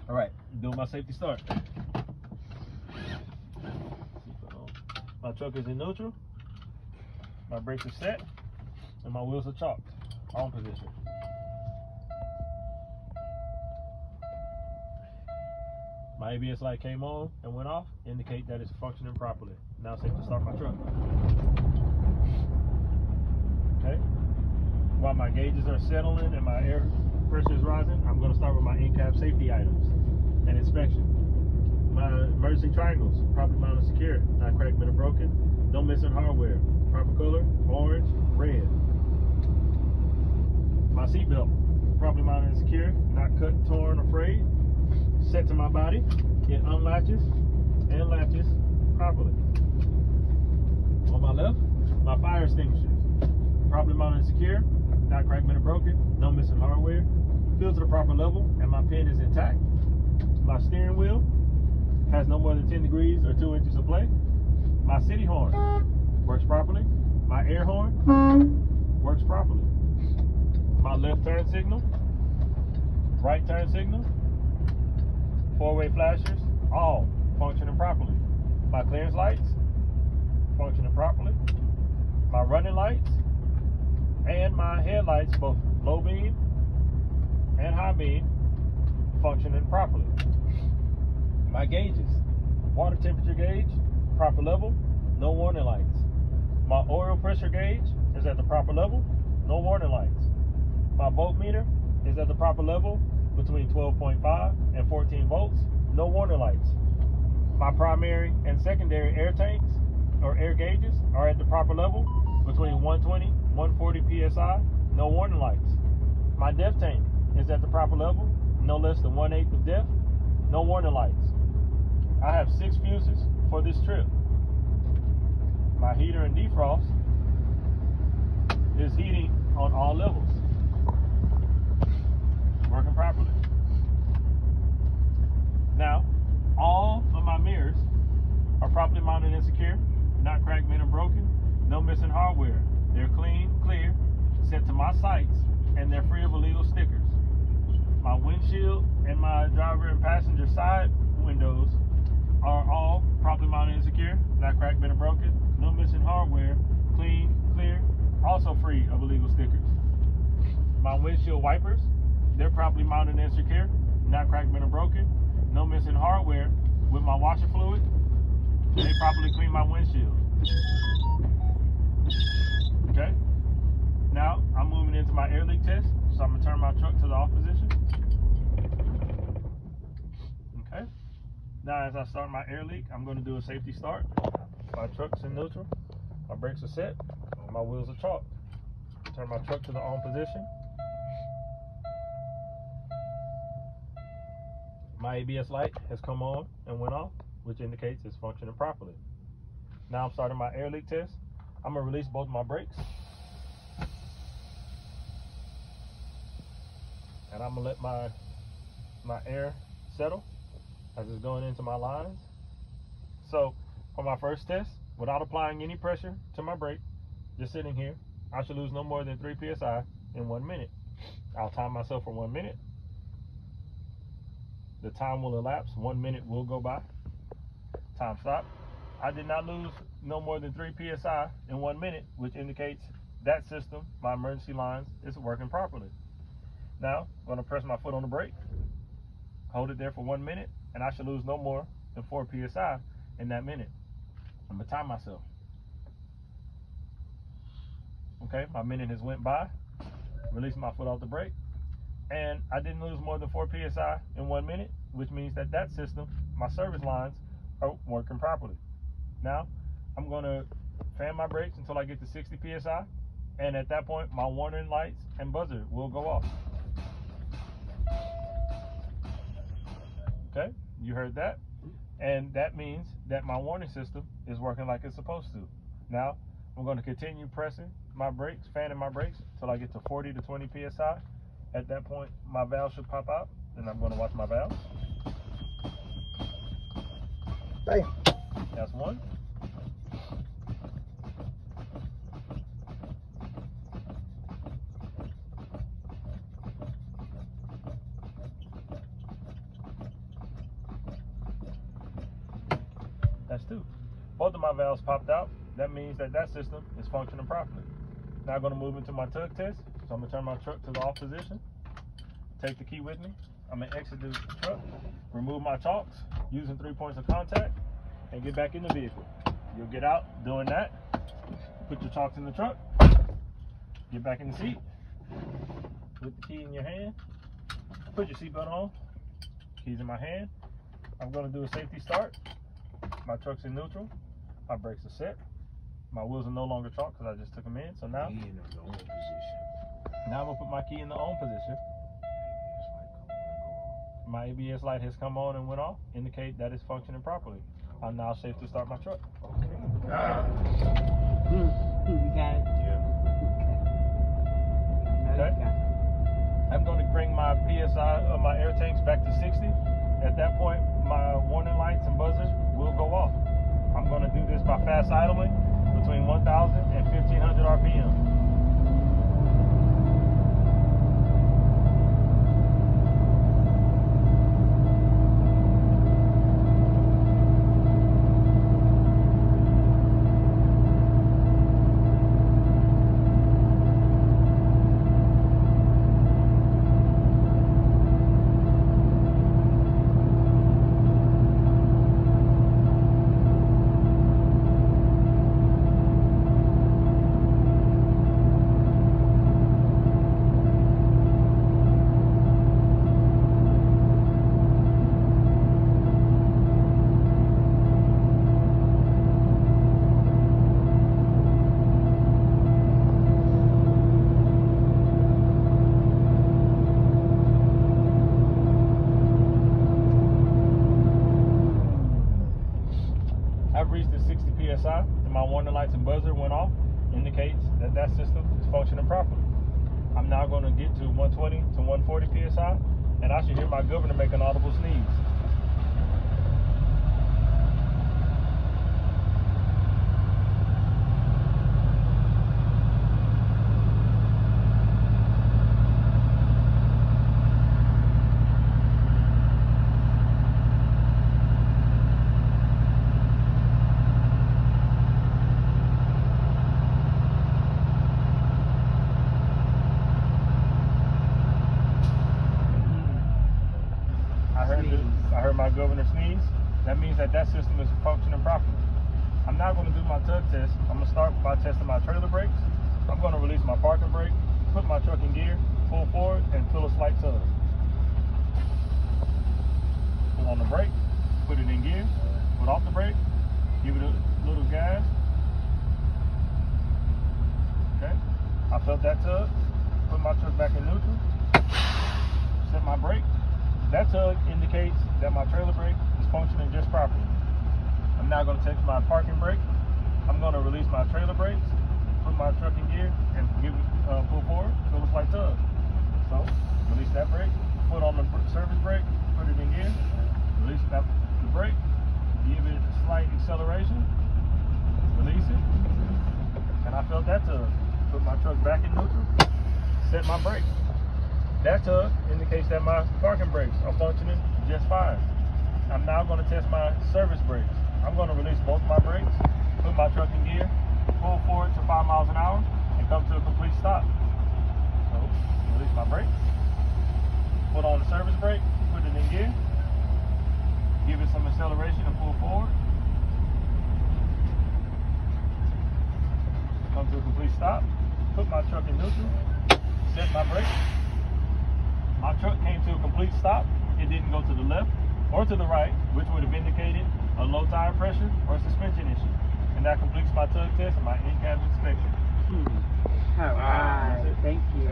All right, doing my safety start. My truck is in neutral, my brakes are set, and my wheels are chalked, on position. My ABS light came on and went off, indicate that it's functioning properly. Now safe to start my truck. Okay. While my gauges are settling and my air pressure is rising, I'm going to start with my in-cab safety items and inspection. My emergency triangles, properly mounted and secure, not cracked, bent, or broken. No missing hardware. Proper color, orange, red. My seatbelt, properly mounted and secure, not cut, torn, or frayed. Set to my body, it unlatches and latches properly. On my left, my fire extinguishers, properly mounted and secure, not cracked, bent, or broken, no missing hardware, filled to the proper level, and my pin is intact. My steering wheel has no more than 10 degrees or 2 inches of play. My city horn works properly. My air horn works properly. My left turn signal, right turn signal, four-way flashers, all functioning properly. My clearance lights functioning properly. My running lights and my headlights, both low beam and high beam, functioning properly. My gauges, water temperature gauge, proper level, no warning lights. My oil pressure gauge is at the proper level, no warning lights. My voltmeter is at the proper level, between 12.5 and 14 volts, no warning lights. My primary and secondary air tanks or air gauges are at the proper level, between 120 140 psi, no warning lights. My depth tank is at the proper level, no less than 1/8 of depth, no warning lights. I have 6 fuses for this trip. My heater and defrost is heating on all levels, working properly. Now, all of my mirrors are properly mounted and secure, not cracked, bent, or broken, no missing hardware. They're clean, clear, set to my sights, and they're free of illegal stickers. My windshield and my driver and passenger side windows are all properly mounted and secure, not cracked, bent, or broken, no missing hardware, clean, clear, also free of illegal stickers. My windshield wipers, they're properly mounted and secure, not cracked, bent, or broken, no missing hardware. With my washer fluid, they properly clean my windshield. Okay, now I'm moving into my air leak test, so I'm gonna turn my truck to the off position. Okay, now as I start my air leak, I'm gonna do a safety start. My truck's in neutral, my brakes are set, my wheels are chalked. Turn my truck to the on position. My ABS light has come on and went off, which indicates it's functioning properly. Now I'm starting my air leak test. I'm gonna release both my brakes. And I'm gonna let my air settle as it's going into my lines. So for my first test, without applying any pressure to my brake, just sitting here, I should lose no more than 3 psi in 1 minute. I'll time myself for 1 minute. The time will elapse, 1 minute will go by. Time stop. I did not lose no more than 3 psi in 1 minute, which indicates that system, my emergency lines, is working properly. Now, I'm going to press my foot on the brake, hold it there for 1 minute, and I should lose no more than 4 psi in that minute. I'm going to time myself. Okay, my minute has went by, releasing my foot off the brake, and I didn't lose more than 4 psi in 1 minute, which means that that system, my service lines, are working properly. Now, I'm going to fan my brakes until I get to 60 psi, and at that point, my warning lights and buzzer will go off. Okay, you heard that, and that means that my warning system is working like it's supposed to. Now, I'm going to continue pressing my brakes, fanning my brakes until I get to 40 to 20 psi. At that point, my valve should pop out, and I'm going to watch my valve. Bam. That's one. lines too. Both of my valves popped out. That means that system is functioning properly. Now I'm going to move into my tug test. So I'm going to turn my truck to the off position. Take the key with me. I'm going to exit the truck, remove my chocks using 3 points of contact, and get back in the vehicle. You'll get out doing that. Put your chocks in the truck. Get back in the seat. Put the key in your hand. Put your seatbelt on. Keys in my hand. I'm going to do a safety start. My truck's in neutral. My brakes are set. My wheels are no longer chalked because I just took them in. So now, In the on position. now I'm going to put my key in the on position. My ABS light has come on and went off, indicate that it's functioning properly. I'm now safe to start my truck. Okay. You got it? Yeah. Okay. I'm going to bring my PSI of my air tanks back to 60. At that point, my warning lights and buzzers will go off. I'm going to do this by fast idling between 1,000 and 1,500 RPM. I've reached the 60 PSI and my warning lights and buzzer went off, indicates that system is functioning properly. I'm now going to get to 120 to 140 PSI and I should hear my governor make an audible sneeze. I heard my governor sneeze. That means that system is functioning properly. I'm now going to do my tug test. I'm going to start by testing my trailer brakes. I'm going to release my parking brake, put my truck in gear, pull forward, and feel a slight tug. Pull on the brake, put it in gear, put off the brake, give it a little gas. Okay, I felt that tug, put my truck back in neutral, set my brake. That tug indicates that my trailer brake is functioning just properly. I'm now going to test my parking brake. I'm going to release my trailer brakes, put my truck in gear, and give it pull forward, feel a slight tug. So, release that brake, put on the service brake, put it in gear, release the brake, give it a slight acceleration, release it, and I felt that tug. Put my truck back in neutral, set my brake. That tug indicates that my parking brakes are functioning just fine. I'm now going to test my service brakes. I'm going to release both my brakes, put my truck in gear, pull forward to 5 miles an hour, and come to a complete stop. So, release my brakes, put on the service brake, put it in gear, give it some acceleration and pull forward, come to a complete stop, put my truck in neutral, set my brakes. My truck came to a complete stop. It didn't go to the left or to the right, which would have indicated a low tire pressure or suspension issue. And that completes my tug test and my in-cab inspection. All right, thank you.